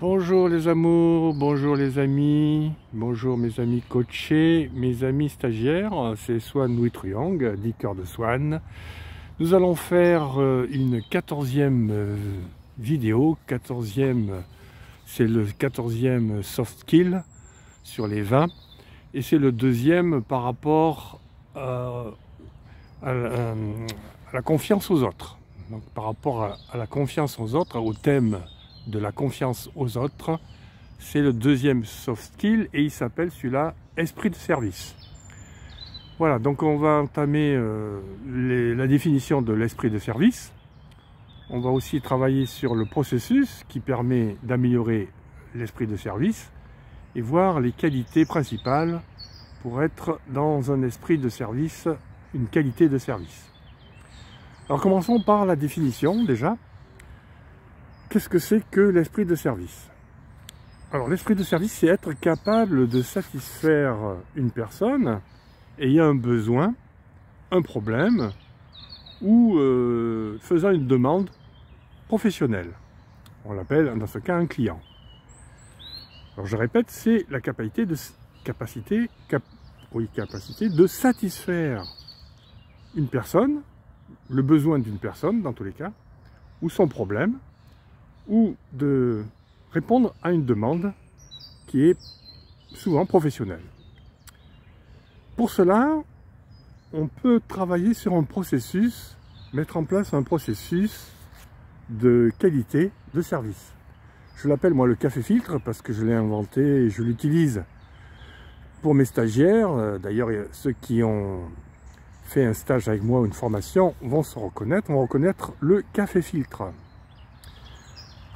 Bonjour les amours, bonjour les amis, bonjour mes amis coachés, mes amis stagiaires, c'est Swan Louis Truong, dit Cœur de Swan. Nous allons faire une 14e vidéo, c'est le 14e soft skill sur les 20 et c'est le deuxième par rapport à la confiance aux autres. Donc par rapport à la confiance aux autres, au thème de la confiance aux autres, c'est le deuxième soft skill et il s'appelle celui-là esprit de service. Voilà, donc on va entamer la définition de l'esprit de service. On va aussi travailler sur le processus qui permet d'améliorer l'esprit de service et voir les qualités principales pour être dans un esprit de service, une qualité de service. Alors commençons par la définition déjà. Qu'est-ce que c'est que l'esprit de service? Alors l'esprit de service, c'est être capable de satisfaire une personne ayant un besoin, un problème ou faisant une demande professionnelle. On l'appelle dans ce cas un client. Alors je répète, c'est la capacité de satisfaire une personne, le besoin d'une personne dans tous les cas, ou son problème, ou de répondre à une demande qui est souvent professionnelle. Pour cela, on peut travailler sur un processus, mettre en place un processus de qualité de service. Je l'appelle moi le café filtre parce que je l'ai inventé et je l'utilise pour mes stagiaires. D'ailleurs, ceux qui ont fait un stage avec moi ou une formation vont reconnaître le café filtre.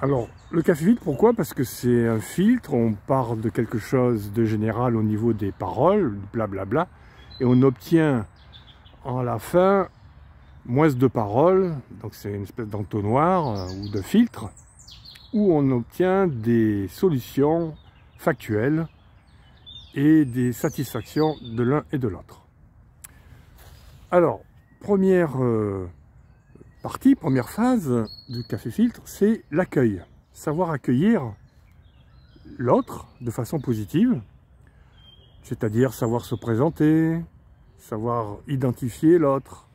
Alors, le café filtre, pourquoi? Parce que c'est un filtre, on part de quelque chose de général au niveau des paroles, blablabla, et on obtient en la fin moins de paroles, donc c'est une espèce d'entonnoir ou de filtre, où on obtient des solutions factuelles et des satisfactions de l'un et de l'autre. Alors, première phase du café filtre, c'est l'accueil. Savoir accueillir l'autre de façon positive, c'est-à-dire savoir se présenter, savoir identifier l'autre,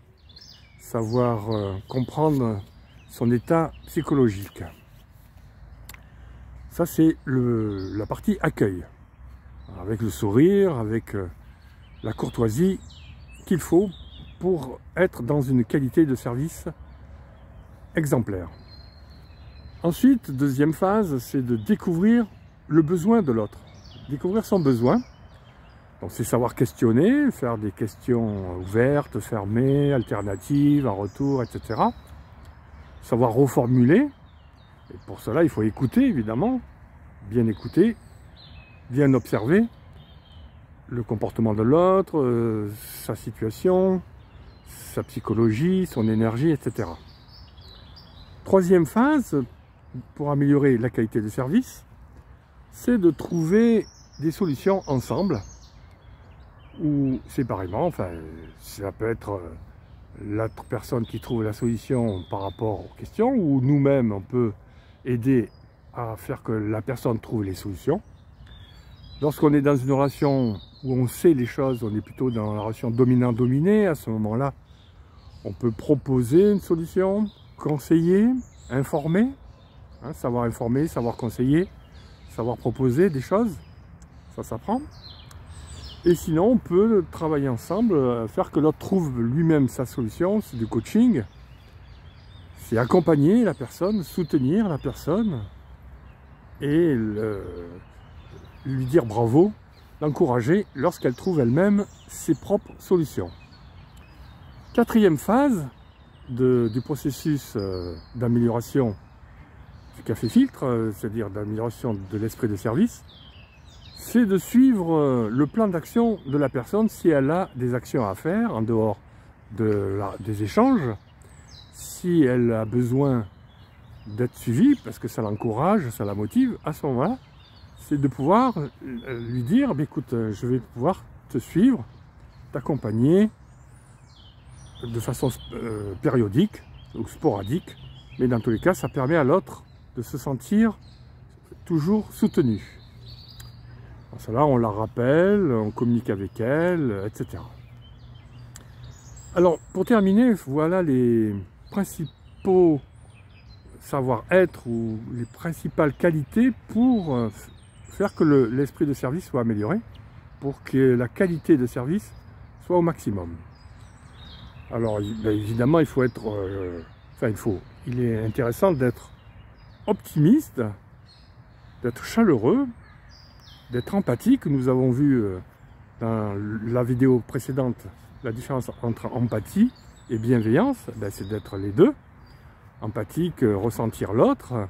savoir comprendre son état psychologique. Ça, c'est la partie accueil, avec le sourire, avec la courtoisie qu'il faut pour être dans une qualité de service exemplaire. Ensuite, deuxième phase, c'est de découvrir le besoin de l'autre. Découvrir son besoin. Donc c'est savoir questionner, faire des questions ouvertes, fermées, alternatives, en retour, etc. Savoir reformuler. Et pour cela, il faut écouter, évidemment. Bien écouter, bien observer le comportement de l'autre, sa situation, sa psychologie, son énergie, etc. Troisième phase, pour améliorer la qualité de service, c'est de trouver des solutions ensemble ou séparément. Enfin, ça peut être l'autre personne qui trouve la solution par rapport aux questions, ou nous-mêmes, on peut aider à faire que la personne trouve les solutions. Lorsqu'on est dans une relation où on sait les choses, on est plutôt dans la relation dominant-dominé, à ce moment-là, on peut proposer une solution, conseiller, informer, hein, savoir informer, savoir conseiller, savoir proposer des choses, ça s'apprend. Et sinon, on peut travailler ensemble, faire que l'autre trouve lui-même sa solution, c'est du coaching. C'est accompagner la personne, soutenir la personne et lui dire bravo, l'encourager lorsqu'elle trouve elle-même ses propres solutions. Quatrième phase du processus d'amélioration du café filtre, c'est-à-dire d'amélioration de l'esprit de service, c'est de suivre le plan d'action de la personne si elle a des actions à faire en dehors des échanges, si elle a besoin d'être suivie parce que ça l'encourage, ça la motive, à ce moment-là, c'est de pouvoir lui dire, écoute, je vais pouvoir te suivre, t'accompagner de façon périodique ou sporadique, mais dans tous les cas, ça permet à l'autre de se sentir toujours soutenue. Pour cela, on la rappelle, on communique avec elle, etc. Alors, pour terminer, voilà les principaux savoir-être ou les principales qualités pour faire que l'esprit de service soit amélioré, pour que la qualité de service soit au maximum. Alors, évidemment, il faut être... il est intéressant d'être optimiste, d'être chaleureux, d'être empathique. Nous avons vu dans la vidéo précédente la différence entre empathie et bienveillance. C'est d'être les deux. Empathique, ressentir l'autre,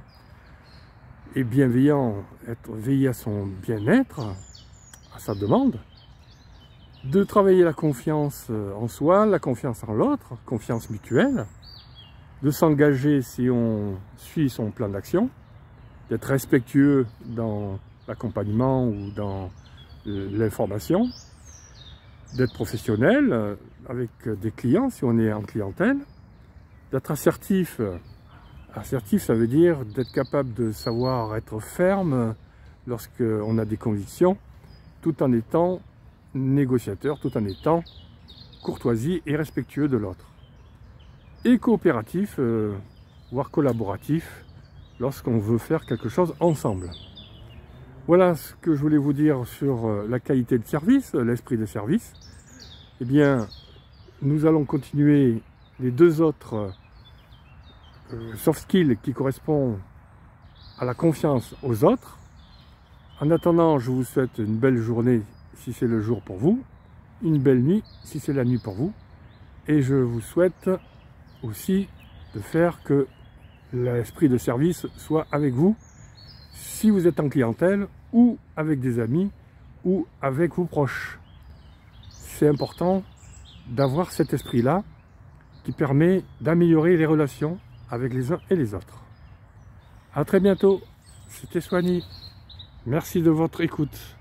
et bienveillant, veiller à son bien-être, à sa demande. De travailler la confiance en soi, la confiance en l'autre, confiance mutuelle. De s'engager si on suit son plan d'action. D'être respectueux dans l'accompagnement ou dans l'information, d'être professionnel avec des clients si on est en clientèle, d'être assertif. Assertif, ça veut dire d'être capable de savoir être ferme lorsqu'on a des convictions, tout en étant négociateur, tout en étant courtoisie et respectueux de l'autre. Et coopératif, voire collaboratif, lorsqu'on veut faire quelque chose ensemble. Voilà ce que je voulais vous dire sur la qualité de service, l'esprit de service. Eh bien, nous allons continuer les deux autres soft skills qui correspondent à la confiance aux autres. En attendant, je vous souhaite une belle journée si c'est le jour pour vous, une belle nuit si c'est la nuit pour vous. Et je vous souhaite aussi de faire que l'esprit de service soit avec vous si vous êtes en clientèle ou avec des amis ou avec vos proches. C'est important d'avoir cet esprit-là qui permet d'améliorer les relations avec les uns et les autres. À très bientôt, c'était Soigny. Merci de votre écoute.